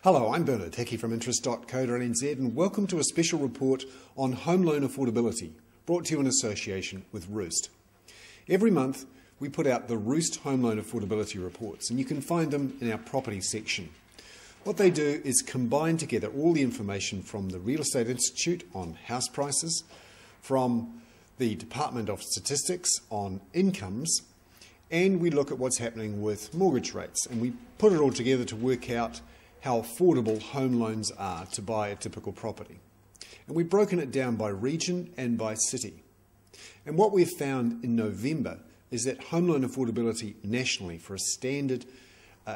Hello, I'm Bernard Hickey from interest.co.nz and welcome to a special report on home loan affordability, brought to you in association with Roost. Every month we put out the Roost home loan affordability reports and you can find them in our property section. What they do is combine together all the information from the Real Estate Institute on house prices, from the Department of Statistics on incomes, and we look at what's happening with mortgage rates, and we put it all together to work out how affordable home loans are to buy a typical property. And we've broken it down by region and by city. And what we've found in November is that home loan affordability nationally for a standard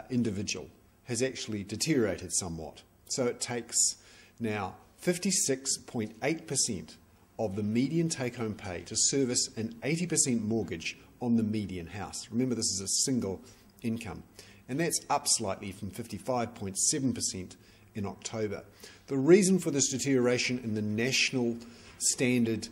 individual has actually deteriorated somewhat. So it takes now 56.8% of the median take-home pay to service an 80% mortgage on the median house. Remember, this is a single income. And that's up slightly from 55.7% in October. The reason for this deterioration in the national standard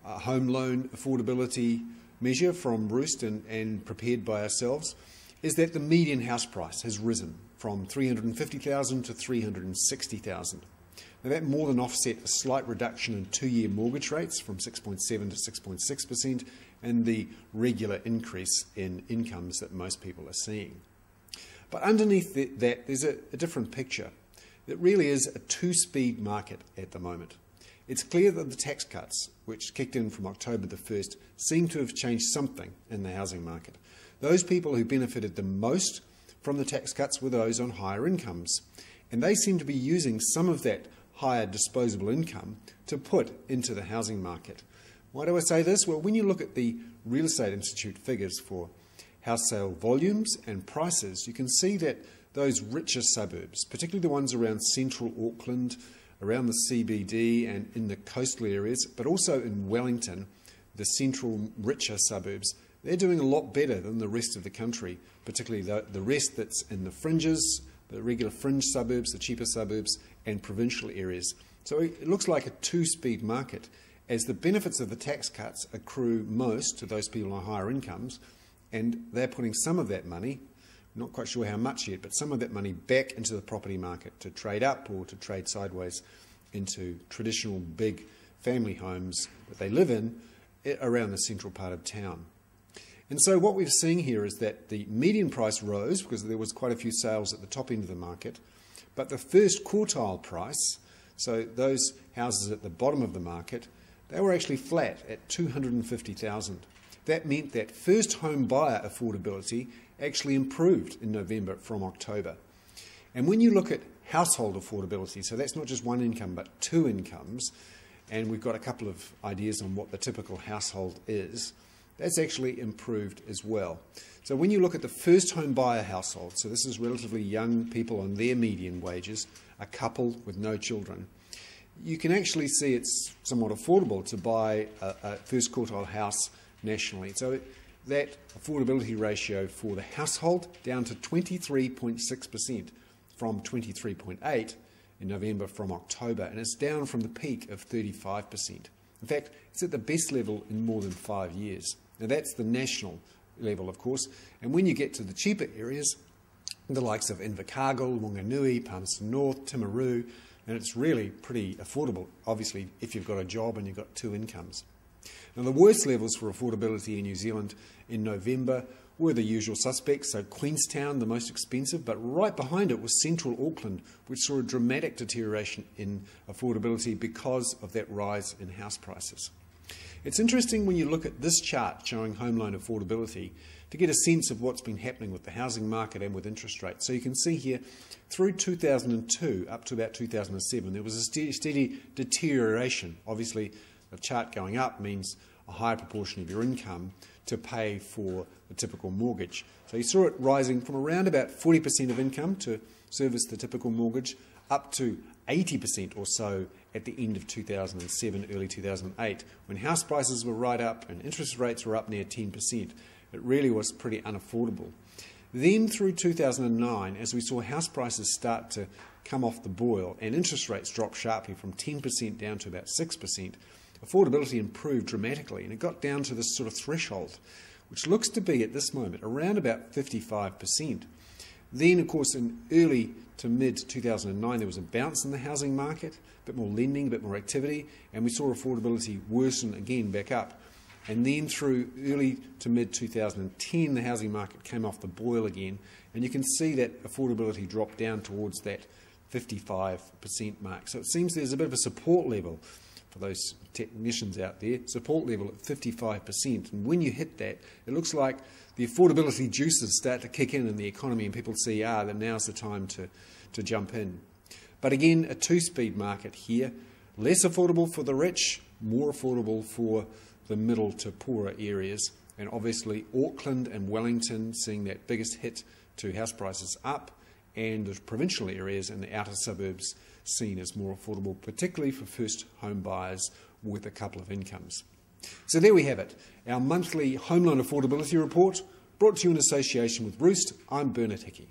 home loan affordability measure from Roost and prepared by ourselves is that the median house price has risen from $350,000 to $360,000. Now that more than offset a slight reduction in two-year mortgage rates from 6.7 to 6.6% and the regular increase in incomes that most people are seeing. But underneath that, there's a different picture. It really is a two-speed market at the moment. It's clear that the tax cuts, which kicked in from October the 1st, seem to have changed something in the housing market. Those people who benefited the most from the tax cuts were those on higher incomes, and they seem to be using some of that higher disposable income to put into the housing market. Why do I say this? Well, when you look at the Real Estate Institute figures for house sale volumes and prices, you can see that those richer suburbs, particularly the ones around central Auckland, around the CBD and in the coastal areas, but also in Wellington, the central richer suburbs, they're doing a lot better than the rest of the country, particularly the rest that's in the fringes, the regular fringe suburbs, the cheaper suburbs and provincial areas. So it looks like a two-speed market as the benefits of the tax cuts accrue most to those people on higher incomes, and they're putting some of that money, not quite sure how much yet, but some of that money back into the property market to trade up or to trade sideways into traditional big family homes that they live in around the central part of town. And so what we're seeing here is that the median price rose because there was quite a few sales at the top end of the market, but the first quartile price, so those houses at the bottom of the market, they were actually flat at $250,000. That meant that first home buyer affordability actually improved in November from October. And when you look at household affordability, so that's not just one income but two incomes, and we've got a couple of ideas on what the typical household is, that's actually improved as well. So when you look at the first home buyer household, so this is relatively young people on their median wages, a couple with no children, you can actually see it's somewhat affordable to buy a first quartile house nationally. So that affordability ratio for the household down to 23.6% from 23.8% in November from October, and it's down from the peak of 35%. In fact, it's at the best level in more than 5 years. Now that's the national level, of course, and when you get to the cheaper areas, the likes of Invercargill, Wanganui, Palmerston North, Timaru, and it's really pretty affordable, obviously, if you've got a job and you've got two incomes. Now, the worst levels for affordability in New Zealand in November were the usual suspects, so Queenstown, the most expensive, but right behind it was central Auckland, which saw a dramatic deterioration in affordability because of that rise in house prices. It's interesting when you look at this chart showing home loan affordability to get a sense of what's been happening with the housing market and with interest rates. So you can see here, through 2002 up to about 2007, there was a steady deterioration. Obviously, the chart going up means a higher proportion of your income to pay for the typical mortgage. So you saw it rising from around about 40% of income to service the typical mortgage up to 80% or so at the end of 2007, early 2008, when house prices were right up and interest rates were up near 10%. It really was pretty unaffordable. Then through 2009, as we saw house prices start to come off the boil and interest rates drop sharply from 10% down to about 6%, affordability improved dramatically, and it got down to this sort of threshold, which looks to be at this moment around about 55%. Then, of course, in early to mid-2009, there was a bounce in the housing market, a bit more lending, a bit more activity, and we saw affordability worsen again back up. And then through early to mid-2010, the housing market came off the boil again, and you can see that affordability dropped down towards that 55% mark. So it seems there's a bit of a support level for those technicians out there, support level at 55%. And when you hit that, it looks like the affordability juices start to kick in the economy, and people see, that now's the time to jump in. But again, a two-speed market here, less affordable for the rich, more affordable for the middle to poorer areas. And obviously Auckland and Wellington seeing that biggest hit to house prices up, and the provincial areas and the outer suburbs seen as more affordable, particularly for first home buyers with a couple of incomes. So there we have it, our monthly home loan affordability report, brought to you in association with Roost. I'm Bernard Hickey.